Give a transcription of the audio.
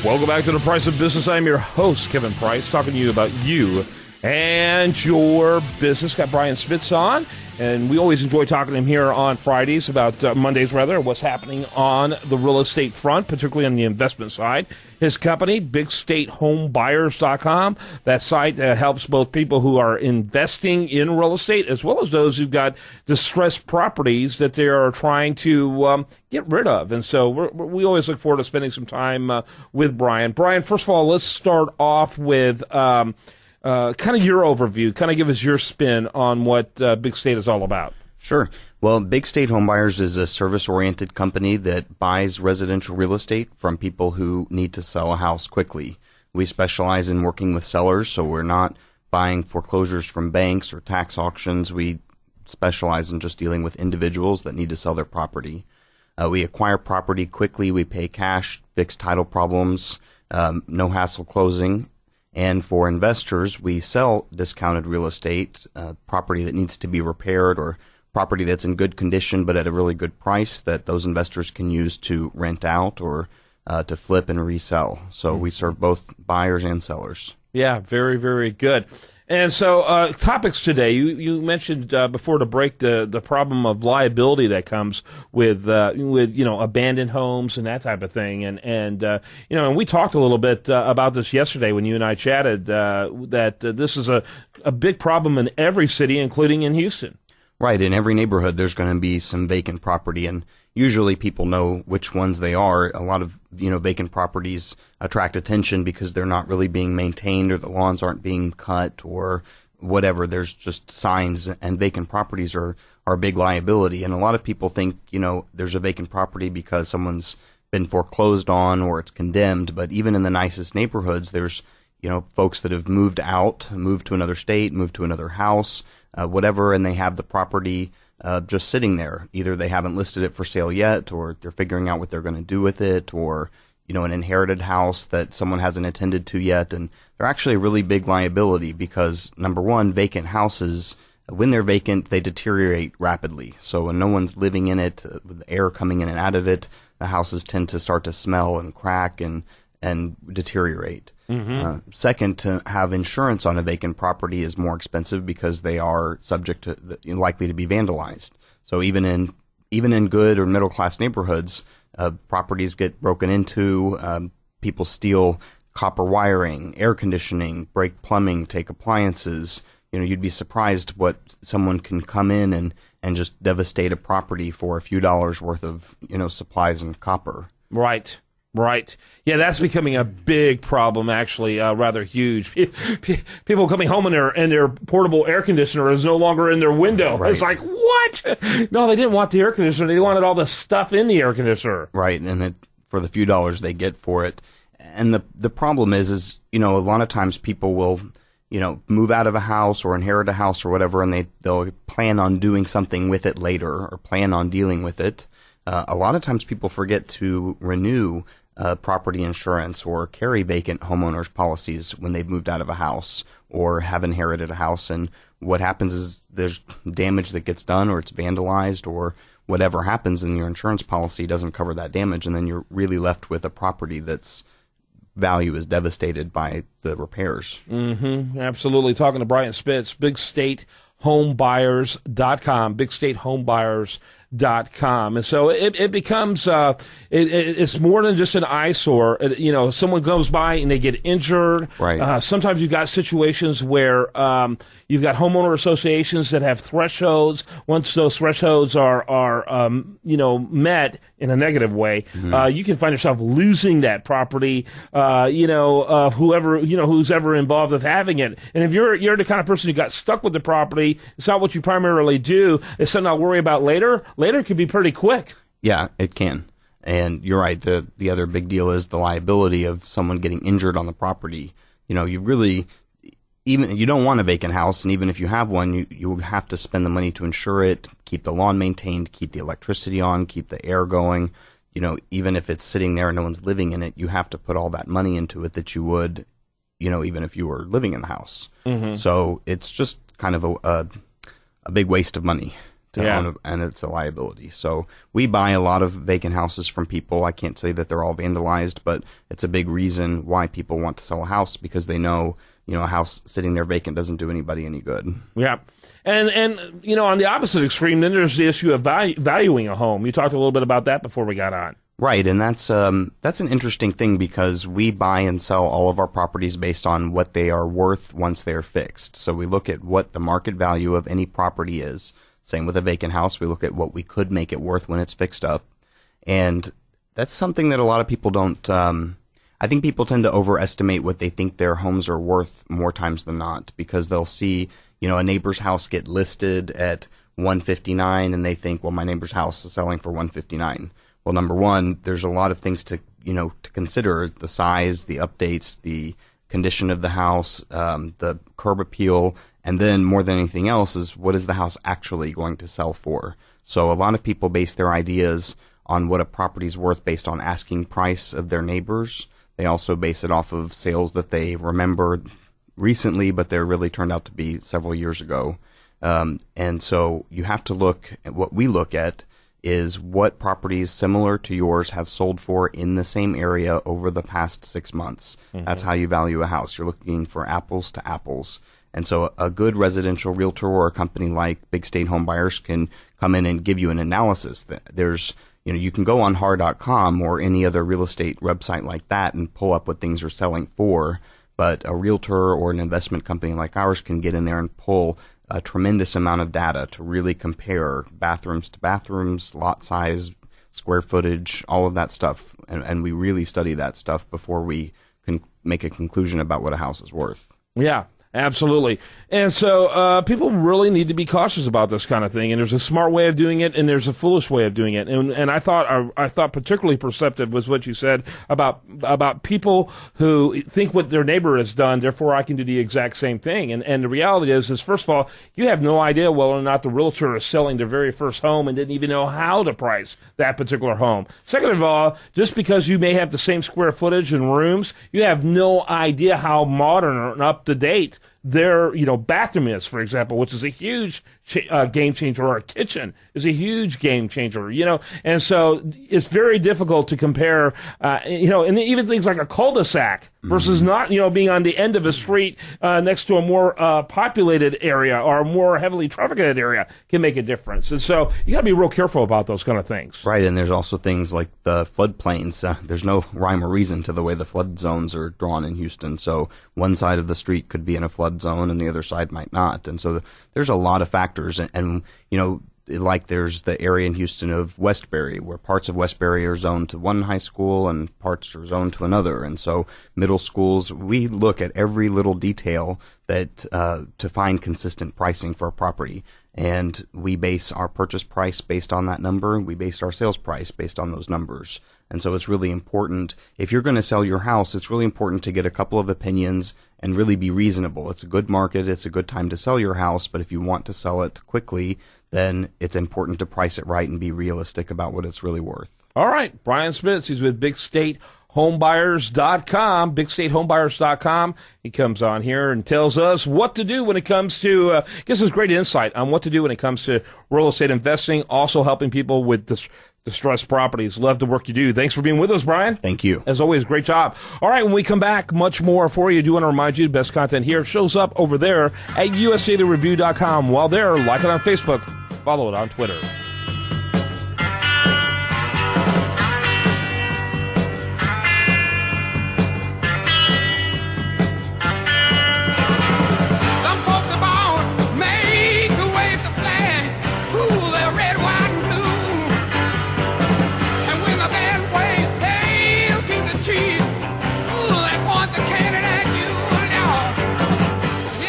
Welcome back to The Price of Business. I'm your host, Kevin Price, talking to you about you and your business. Got Brian Spitz on, and we always enjoy talking to him here on Fridays about Mondays, rather, what's happening on the real estate front, particularly on the investment side. His company, BigStateHomeBuyers.com. That site helps both people who are investing in real estate as well as those who've got distressed properties that they are trying to get rid of. And so we always look forward to spending some time with Brian. Brian, first of all, let's start off with kind of your overview. Kind of give us your spin on what Big State is all about. Sure. Well, Big State Homebuyers is a service-oriented company that buys residential real estate from people who need to sell a house quickly. We specialize in working with sellers, so we're not buying foreclosures from banks or tax auctions. We specialize in just dealing with individuals that need to sell their property. We acquire property quickly. We pay cash, fix title problems, no hassle closing. And for investors, we sell discounted real estate, property that needs to be repaired or property that's in good condition but at a really good price that those investors can use to rent out or to flip and resell. So we serve both buyers and sellers. Yeah, very, very good. And so topics today, you mentioned before the break the problem of liability that comes with abandoned homes and that type of thing. And we talked a little bit about this yesterday when you and I chatted, that this is a big problem in every city, including in Houston. Right. In every neighborhood, there's going to be some vacant property, and usually people know which ones they are. A lot of, vacant properties attract attention because they're not really being maintained or the lawns aren't being cut or whatever. There's just signs, and vacant properties are a big liability. And a lot of people think, there's a vacant property because someone's been foreclosed on or it's condemned. But even in the nicest neighborhoods, there's, folks that have moved out, moved to another state, moved to another house, whatever, and they have the property just sitting there. Either they haven't listed it for sale yet, or they're figuring out what they're going to do with it, or an inherited house that someone hasn't attended to yet. And they're actually a really big liability because, number one, vacant houses, when they're vacant, they deteriorate rapidly. So when no one's living in it, with the air coming in and out of it, the houses tend to start to smell and crack and deteriorate. Mm-hmm. Second, to have insurance on a vacant property is more expensive because they are subject to likely to be vandalized. So even in good or middle class neighborhoods, properties get broken into. People steal copper wiring, air conditioning, break plumbing, take appliances. You'd be surprised what someone can come in and just devastate a property for a few dollars worth of supplies and copper. Right. Right. Yeah, that's becoming a big problem, actually, rather huge. People coming home and their portable air conditioner is no longer in their window. Right. It's like, what? No, they didn't want the air conditioner. They wanted all the stuff in the air conditioner. Right, and for the few dollars they get for it. And the problem is a lot of times people will, move out of a house or inherit a house or whatever, and they'll plan on doing something with it later or plan on dealing with it. A lot of times people forget to renew property insurance or carry vacant homeowners policies when they've moved out of a house or have inherited a house. And what happens is there's damage that gets done or it's vandalized or whatever happens, and your insurance policy doesn't cover that damage. And then you're really left with a property that's value is devastated by the repairs. Mm-hmm. Absolutely. Talking to Brian Spitz, BigStateHomeBuyers.com, BigStateHomeBuyers.com. And so it becomes it's more than just an eyesore. Someone goes by and they get injured. Right. Sometimes you've got situations where you've got homeowner associations that have thresholds. Once those thresholds are met in a negative way, mm-hmm. You can find yourself losing that property. Who's ever involved with having it. And if you're the kind of person who got stuck with the property, it's not what you primarily do. It's something I'll worry about later. Later could be pretty quick. Yeah, it can. And you're right. The other big deal is the liability of someone getting injured on the property. You really, you don't want a vacant house, and even if you have one, you have to spend the money to insure it, keep the lawn maintained, keep the electricity on, keep the air going. Even if it's sitting there and no one's living in it, you have to put all that money into it that you would, even if you were living in the house. Mm-hmm. So it's just kind of a big waste of money to own, and it's a liability. So we buy a lot of vacant houses from people. I can't say that they're all vandalized, but it's a big reason why people want to sell a house, because they know, a house sitting there vacant doesn't do anybody any good. Yeah. And on the opposite extreme, then there's the issue of valuing a home. You talked a little bit about that before we got on. Right, and that's an interesting thing, because we buy and sell all of our properties based on what they are worth once they're fixed. So we look at what the market value of any property is. Same with a vacant house. We look at what we could make it worth when it's fixed up. And that's something that a lot of people don't I think people tend to overestimate what they think their homes are worth more times than not, because they'll see, a neighbor's house get listed at $159 and they think, well, my neighbor's house is selling for $159. Well, number one, there's a lot of things to consider: the size, the updates, the condition of the house, the curb appeal, and then more than anything else is, what is the house actually going to sell for? So a lot of people base their ideas on what a property's worth based on asking price of their neighbors. They also base it off of sales that they remember recently, but they're really turned out to be several years ago. And so you have to look at what we look at is what properties similar to yours have sold for in the same area over the past 6 months. Mm-hmm. That's how you value a house. You're looking for apples to apples. And so a good residential realtor or a company like Big State Home Buyers can come in and give you an analysis. There's, you can go on har.com or any other real estate website like that and pull up what things are selling for. But a realtor or an investment company like ours can get in there and pull a tremendous amount of data to really compare bathrooms to bathrooms, lot size, square footage, all of that stuff. And we really study that stuff before we can make a conclusion about what a house is worth. Yeah. Absolutely. And so people really need to be cautious about this kind of thing. And there's a smart way of doing it, and there's a foolish way of doing it. And I thought particularly perceptive was what you said about people who think what their neighbor has done, therefore I can do the exact same thing. And the reality is first of all, you have no idea whether or not the realtor is selling their very first home and didn't even know how to price that particular home. Second of all, just because you may have the same square footage and rooms, you have no idea how modern and up to date their bathroom is, for example, which is a huge game changer, or a kitchen is a huge game changer, and so it's very difficult to compare, and even things like a cul-de-sac versus not, being on the end of a street next to a more populated area or a more heavily trafficked area can make a difference. And so you got to be real careful about those kind of things. Right, and there's also things like the floodplains. There's no rhyme or reason to the way the flood zones are drawn in Houston. So one side of the street could be in a flood zone and the other side might not. And so there's a lot of factors. And like there's the area in Houston of Westbury, where parts of Westbury are zoned to one high school and parts are zoned to another. And so middle schools, we look at every little detail that to find consistent pricing for a property. And we base our purchase price based on that number. We base our sales price based on those numbers. And so it's really important, if you're going to sell your house, it's really important to get a couple of opinions and really be reasonable. It's a good market. It's a good time to sell your house. But if you want to sell it quickly, then it's important to price it right and be realistic about what it's really worth. All right. Brian Spitz, he's with Big State Homebuyers.com, BigStateHomebuyers.com. He comes on here and tells us what to do when it comes to, gives us great insight on what to do when it comes to real estate investing, also helping people with distressed properties. Love the work you do. Thanks for being with us, Brian. Thank you. As always, great job. All right, when we come back, much more for you. I do want to remind you, the best content here shows up over there at USDataReview.com. While there, like it on Facebook, follow it on Twitter.